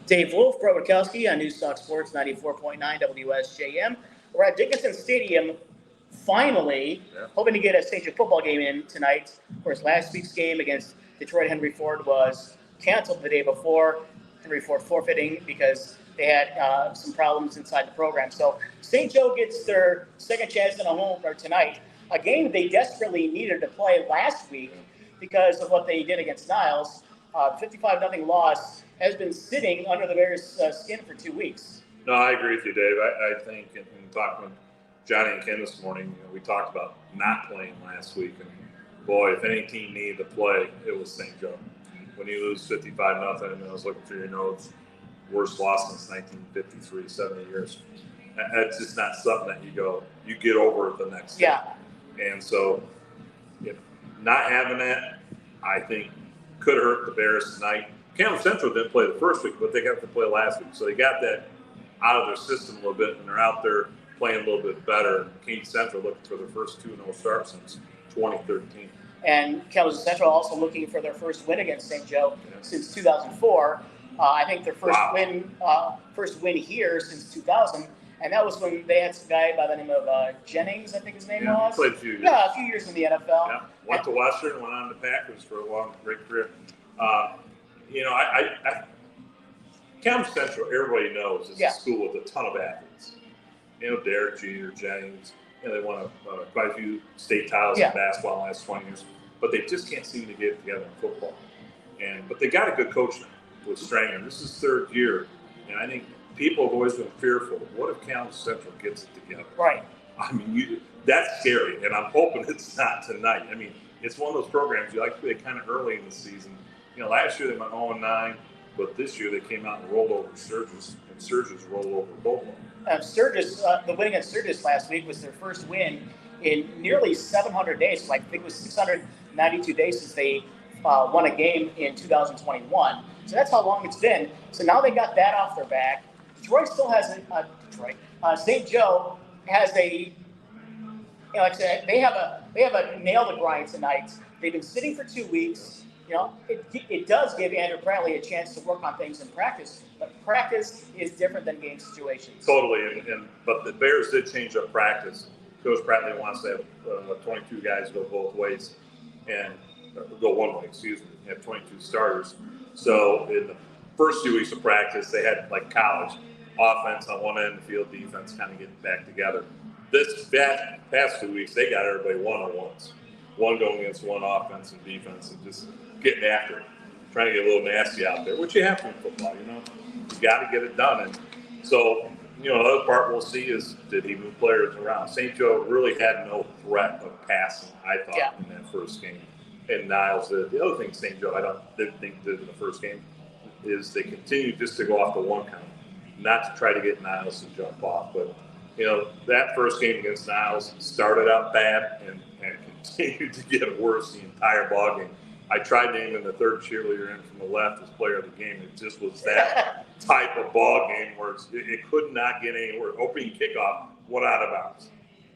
Dave Wolf, Bret Witkowski on Newstalk Sports 94.9 WSJM. We're at Dickinson Stadium, finally, hoping to get a St. Joe football game in tonight. Of course, last week's game against Detroit Henry Ford was canceled the day before. Henry Ford forfeiting because they had some problems inside the program. So St. Joe gets their second chance in a home or tonight. A game they desperately needed to play last week because of what they did against Niles. 55-0 loss has been sitting under the Bears' skin for 2 weeks. No, I agree with you, Dave. I think, in talking with Johnny and Ken this morning, we talked about not playing last week. And boy, if any team needed to play, it was St. Joe. When you lose 55-0, and I was looking through your notes, worst loss since 1953, 70 years. That's just not something that you get over the next day. And so, not having that, I think, could hurt the Bears tonight. Kalamazoo Central didn't play the first week, but they got to play last week. So they got that out of their system a little bit, and they're out there playing a little bit better. Kalamazoo Central looking for their first 2-0 start since 2013. And Kalamazoo Central also looking for their first win against St. Joe since 2004. I think their first win here since 2000. And that was when they had some guy by the name of Jennings, I think his name was. Played a few years. Yeah, a few years in the NFL. Yeah. Went to Western, went on to Packers for a long, great career. Kalamazoo Central, everybody knows, is a school with a ton of athletes. Derek Jeter, Jennings, they won quite a few state titles in basketball in the last 20 years. But they just can't seem to get it together in football. But they got a good coach now with Stranger. This is third year. And I think people have always been fearful. What if Kalamazoo Central gets it together? Right. I mean, that's scary, and I'm hoping it's not tonight. I mean, it's one of those programs you like to play kind of early in the season. Last year they went 0-9, but this year they came out and rolled over Sturgis, and Sturgis rolled over Bobo. Sturgis, the win against Sturgis last week was their first win in nearly 700 days. I think it was 692 days since they won a game in 2021. So that's how long it's been. So now they got that off their back. Detroit still has St. Joe has like I said, they have a nail to grind tonight. They've been sitting for 2 weeks. It does give Andrew Bradley a chance to work on things in practice, but practice is different than game situations. Totally, but the Bears did change up practice. Coach Bradley wants to have 22 guys go both ways and go one way. Have 22 starters. So in the first 2 weeks of practice, they had like college offense on one end, field defense kind of getting back together. This past 2 weeks, they got everybody one-on-ones. One going against one offense and defense and just getting after it, trying to get a little nasty out there, which you have to in football, You got to get it done. And so, the other part we'll see is, did he move players around? St. Joe really had no threat of passing, I thought, in that first game. And Niles did. The other thing St. Joe didn't think did in the first game is they continued just to go off the one count, not to try to get Niles to jump off. But, that first game against Niles started out bad and continued to get worse the entire ball game. I tried naming the third cheerleader in from the left as player of the game. It just was that type of ball game where it could not get any worse. Opening kickoff went out of bounds,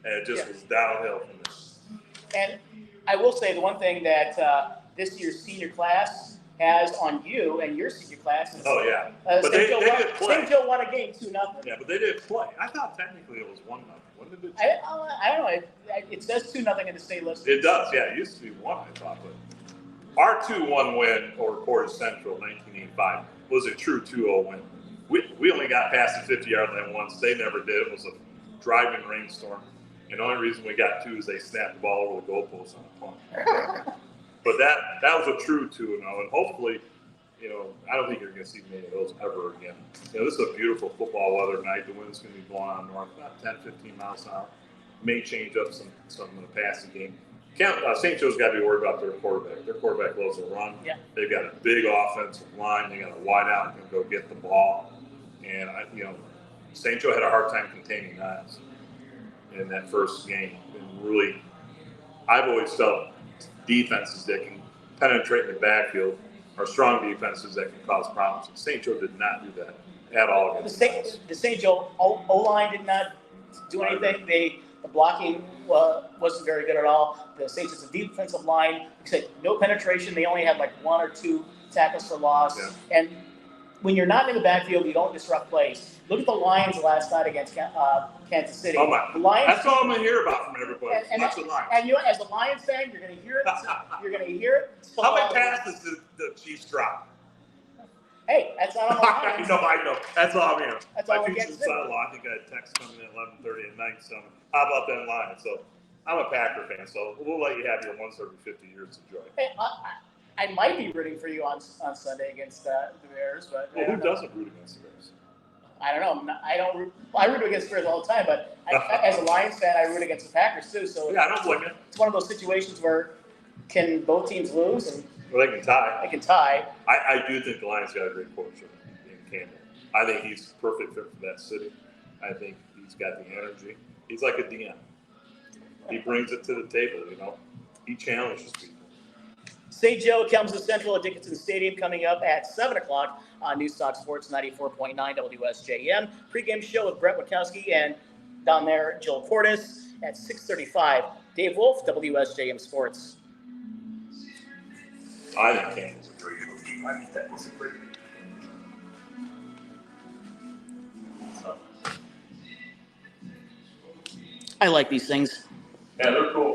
and it just was downhill from there. And I will say the one thing that this year's senior class has on you and your senior class is but they didn't play. St. Joe won a game 2-0. Yeah, but they didn't play. I thought technically it was 1-0. When did it? I don't know. It says 2-0 in the state list. It does. Yeah, it used to be 1, I thought. But our 2-1 win over Corey Central 1985 was a true 2-0 win. We only got past the 50-yard line once. They never did. It was a driving rainstorm. And the only reason we got 2 is they snapped the ball over the goalpost on a punt. But that was a true 2-0, and hopefully, I don't think you're going to see many of those ever again. This is a beautiful football weather night. The wind's going to be blowing on north, about 10, 15 miles an hour. May change up some in the passing game. St. Joe's got to be worried about their quarterback. Their quarterback loves to run. Yeah. They've got a big offensive line. They got a wideout who can go get the ball. And St. Joe had a hard time containing Niles in that first game. And really, I've always felt defenses that can penetrate in the backfield are strong defenses that can cause problems. And St. Joe did not do that at all against the St. Joe O-line did not do anything. The blocking wasn't very good at all. The St. Joe's defensive line, except no penetration. They only had like 1 or 2 tackles for loss. Yeah. And when you're not in the backfield, you don't disrupt plays. Look at the Lions last night against Kansas City. Oh my! The Lions, that's all I'm gonna hear about from everybody. That's the Lions. And you, as a Lions fan, you're gonna hear it. You're gonna hear it. How many passes did the Chiefs drop? Hey, that's not on the Lions. I know. That's all I'm hearing. That's all my I'm future son-in-law, I think I had a text coming in at 11:30 at night. So how about them Lions? So I'm a Packer fan, so we'll let you have your once every 50 years enjoy. Hey, I might be rooting for you on Sunday against the Bears, but who doesn't root against the Bears? I don't know. I root against the Bears all the time, but as a Lions fan, I root against the Packers too. So yeah, I don't blame you. It's one of those situations where can both teams lose and well, they can tie. They can tie. I do think the Lions got a great coach in Campbell. I think he's perfect fit for that city. I think he's got the energy. He's like a DM. He brings it to the table. He challenges people. St. Joe, Kalamazoo Central at Dickinson Stadium coming up at 7 o'clock on News Talk Sports 94.9 WSJM. Pregame show with Bret Witkowski and down there, Joel Portis at 6:35. Dave Wolf, WSJM Sports. I think Campbell's a great coach. I think that is a great I like these things. Yeah, they're cool.